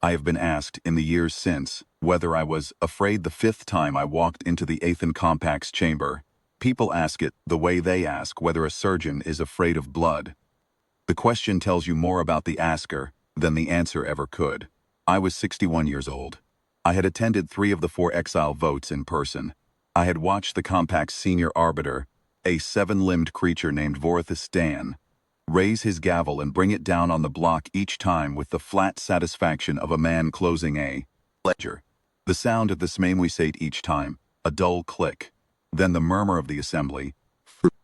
I have been asked in the years since whether I was afraid the fifth time I walked into the Aethon Compact's chamber. People ask it the way they ask whether a surgeon is afraid of blood. The question tells you more about the asker than the answer ever could. I was 61 years old. I had attended 3 of the 4 exile votes in person. I had watched the Compact's senior arbiter, a 7-limbed creature named Vorithus Dan, raise his gavel and bring it down on the block each time with the flat satisfaction of a man closing a ledger. The sound of the smaimwisate each time, a dull click, then the murmur of the assembly,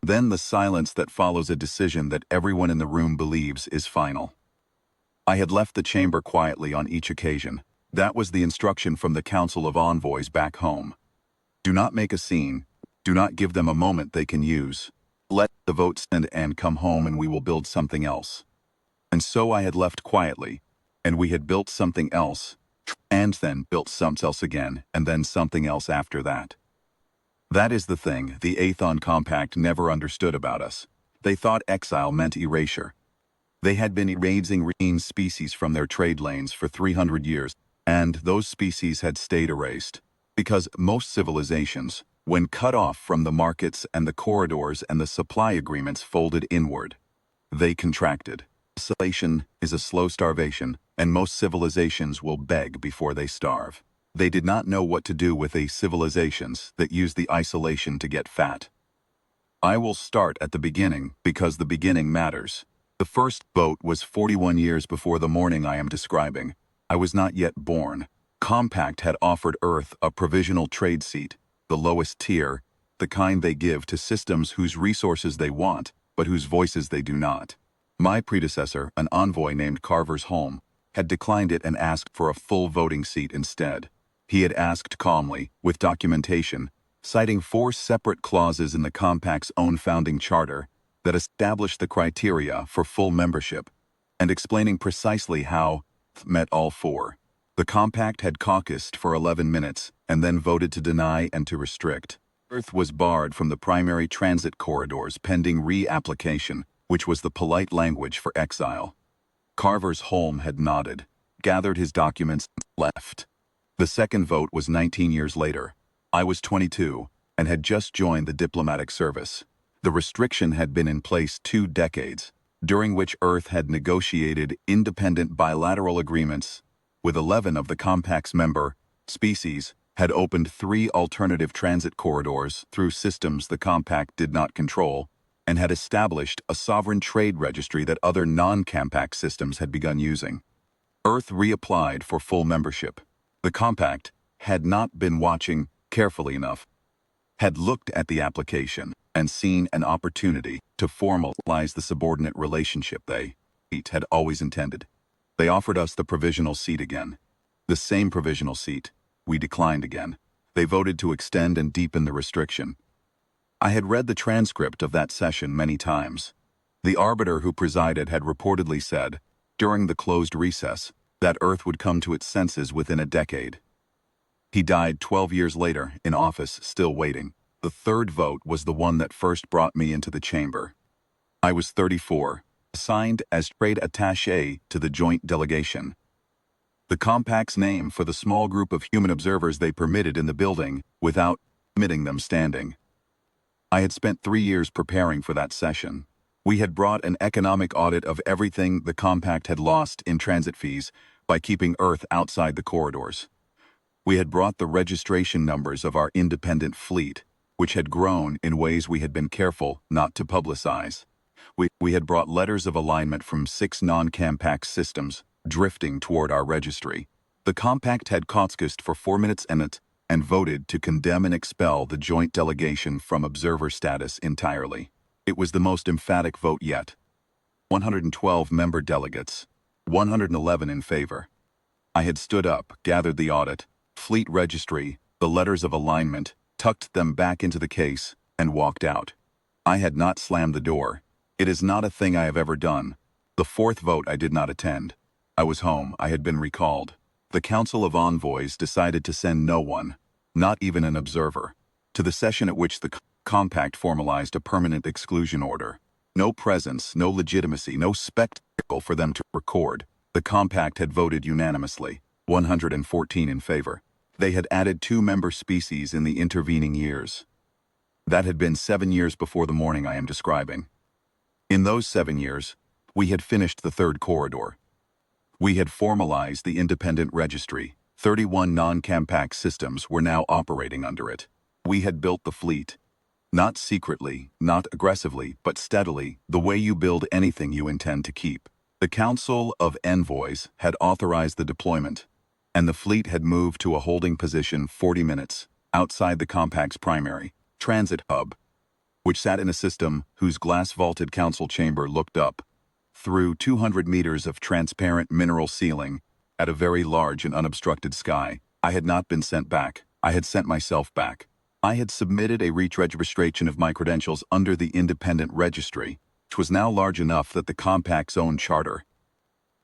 then the silence that follows a decision that everyone in the room believes is final. I had left the chamber quietly on each occasion. That was the instruction from the Council of Envoys back home. Do not make a scene. Do not give them a moment they can use. Let the vote stand and come home and we will build something else. And so I had left quietly, and we had built something else, and then built something else again, and then something else after that. That is the thing the Aethon Compact never understood about us. They thought exile meant erasure. They had been erasing species from their trade lanes for 300 years, and those species had stayed erased. Because most civilizations, when cut off from the markets and the corridors and the supply agreements folded inward, they contracted. Isolation is a slow starvation, and most civilizations will beg before they starve. They did not know what to do with the civilizations that use the isolation to get fat. I will start at the beginning because the beginning matters. The first vote was 41 years before the morning I am describing. I was not yet born. Compact had offered Earth a provisional trade seat, the lowest tier, the kind they give to systems whose resources they want, but whose voices they do not. My predecessor, an envoy named Carver's Holm, had declined it and asked for a full voting seat instead. He had asked calmly, with documentation, citing 4 separate clauses in the Compact's own founding charter that established the criteria for full membership, and explaining precisely how met all 4. The Compact had caucused for 11 minutes and then voted to deny and to restrict. Earth was barred from the primary transit corridors pending reapplication, which was the polite language for exile. Carver's Holm had nodded, gathered his documents, and left. The second vote was 19 years later. I was 22 and had just joined the diplomatic service. The restriction had been in place 2 decades, during which Earth had negotiated independent bilateral agreements with 11 of the Compact's member species, had opened 3 alternative transit corridors through systems the Compact did not control, and had established a sovereign trade registry that other non-Compact systems had begun using. Earth reapplied for full membership. The Compact had not been watching carefully enough, had looked at the application and seen an opportunity to formalize the subordinate relationship they had always intended. They offered us the provisional seat again. The same provisional seat. We declined again. They voted to extend and deepen the restriction. I had read the transcript of that session many times. The arbiter who presided had reportedly said, during the closed recess, that Earth would come to its senses within a decade. He died 12 years later, in office, still waiting. The third vote was the one that first brought me into the chamber. I was 34. Assigned as trade attaché to the joint delegation. The Compact's name for the small group of human observers they permitted in the building without permitting them standing. I had spent 3 years preparing for that session. We had brought an economic audit of everything the Compact had lost in transit fees by keeping Earth outside the corridors. We had brought the registration numbers of our independent fleet, which had grown in ways we had been careful not to publicize. We had brought letters of alignment from 6 non-Compact systems, drifting toward our registry. The Compact had caucused for 4 minutes and voted to condemn and expel the joint delegation from observer status entirely. It was the most emphatic vote yet. 112 member delegates, 111 in favor. I had stood up, gathered the audit, fleet registry, the letters of alignment, tucked them back into the case, and walked out. I had not slammed the door. It is not a thing I have ever done. The 4th vote I did not attend. I was home. I had been recalled. The Council of Envoys decided to send no one, not even an observer, to the session at which the Compact formalized a permanent exclusion order. No presence, no legitimacy, no spectacle for them to record. The compact had voted unanimously, 114 in favor. They had added 2 member species in the intervening years. That had been 7 years before the morning I am describing. In those 7 years, we had finished the third corridor. We had formalized the independent registry. 31 non-compact systems were now operating under it. We had built the fleet. Not secretly, not aggressively, but steadily, the way you build anything you intend to keep. The Council of Envoys had authorized the deployment, and the fleet had moved to a holding position 40 minutes outside the Compact's primary transit hub, which sat in a system whose glass-vaulted council chamber looked up through 200 meters of transparent mineral ceiling at a very large and unobstructed sky. I had not been sent back. I had sent myself back. I had submitted a re-registration of my credentials under the independent registry, which was now large enough that the Compact's own charter,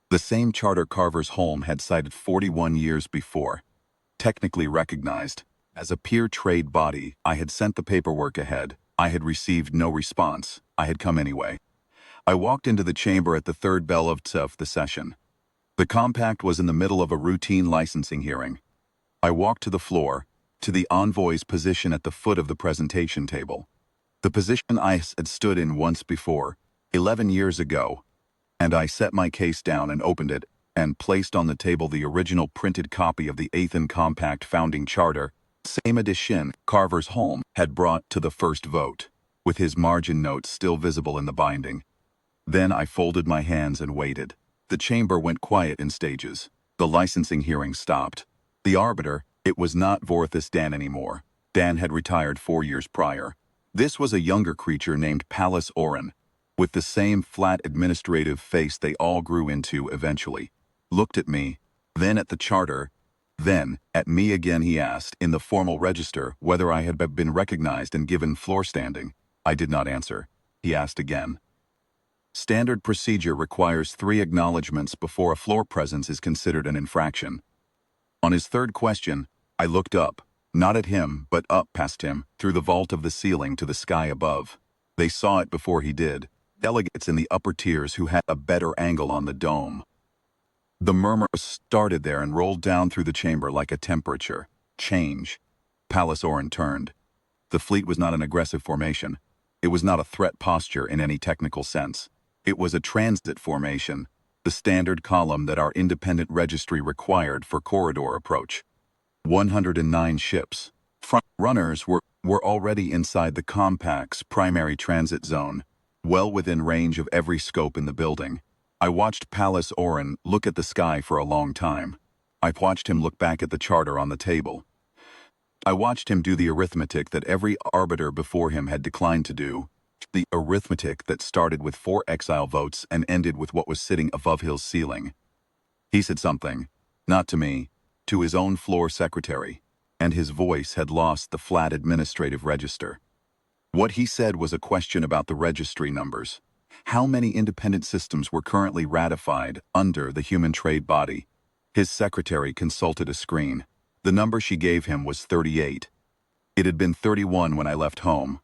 the same charter Carver's Holm had cited 41 years before, technically recognized as a peer trade body. I had sent the paperwork ahead. I had received no response. I had come anyway. I walked into the chamber at the third bell of the session. The Compact was in the middle of a routine licensing hearing. I walked to the floor, to the envoy's position at the foot of the presentation table. The position I had stood in once before, 11 years ago, and I set my case down and opened it and placed on the table the original printed copy of the Aethon Compact founding charter, same edition Carver's Holm had brought to the first vote, with his margin notes still visible in the binding. Then I folded my hands and waited. The chamber went quiet in stages. The licensing hearing stopped. The arbiter, it was not Vorthus Dan anymore. Dan had retired 4 years prior. This was a younger creature named Pallas Oren, with the same flat administrative face they all grew into eventually. Looked at me, then at the charter, then at me again. He asked in the formal register whether I had been recognized and given floor standing. I did not answer. He asked again. Standard procedure requires 3 acknowledgments before a floor presence is considered an infraction. On his third question, I looked up, not at him, but up past him, through the vault of the ceiling to the sky above. They saw it before he did. Delegates in the upper tiers who had a better angle on the dome. The murmur started there and rolled down through the chamber like a temperature change. Pallas Oren turned. The fleet was not an aggressive formation. It was not a threat posture in any technical sense. It was a transit formation, the standard column that our independent registry required for corridor approach. 109 ships. Front runners were already inside the Compact's primary transit zone, well within range of every scope in the building. I watched Pallas Oren look at the sky for a long time. I watched him look back at the charter on the table. I watched him do the arithmetic that every arbiter before him had declined to do, the arithmetic that started with 4 exile votes and ended with what was sitting above his ceiling. He said something, not to me, to his own floor secretary, and his voice had lost the flat administrative register. What he said was a question about the registry numbers. How many independent systems were currently ratified under the human trade body? His secretary consulted a screen. The number she gave him was 38. It had been 31 when I left home.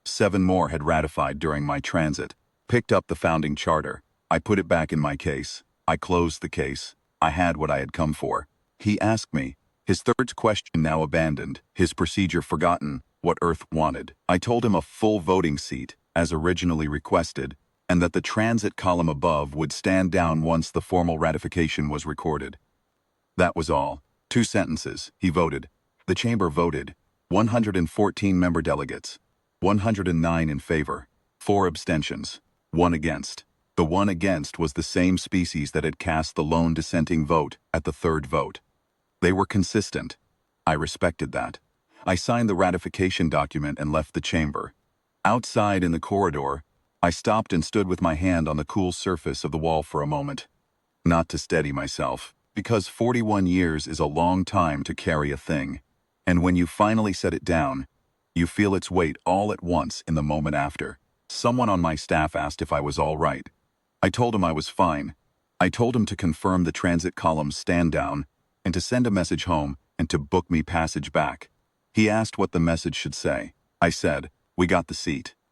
7 more had ratified during my transit. Picked up the founding charter. I put it back in my case. I closed the case. I had what I had come for. He asked me, his third question now abandoned, his procedure forgotten, what Earth wanted. I told him a full voting seat, as originally requested, and that the transit column above would stand down once the formal ratification was recorded. That was all. 2 sentences. He voted. The chamber voted. 114 member delegates. 109 in favor. 4 abstentions. 1 against. The 1 against was the same species that had cast the lone dissenting vote at the third vote. They were consistent. I respected that. I signed the ratification document and left the chamber. Outside in the corridor, I stopped and stood with my hand on the cool surface of the wall for a moment. Not to steady myself, because 41 years is a long time to carry a thing. And when you finally set it down, you feel its weight all at once in the moment after. Someone on my staff asked if I was all right. I told him I was fine. I told him to confirm the transit column's stand down, and to send a message home, and to book me passage back. He asked what the message should say. I said, "We got the seat."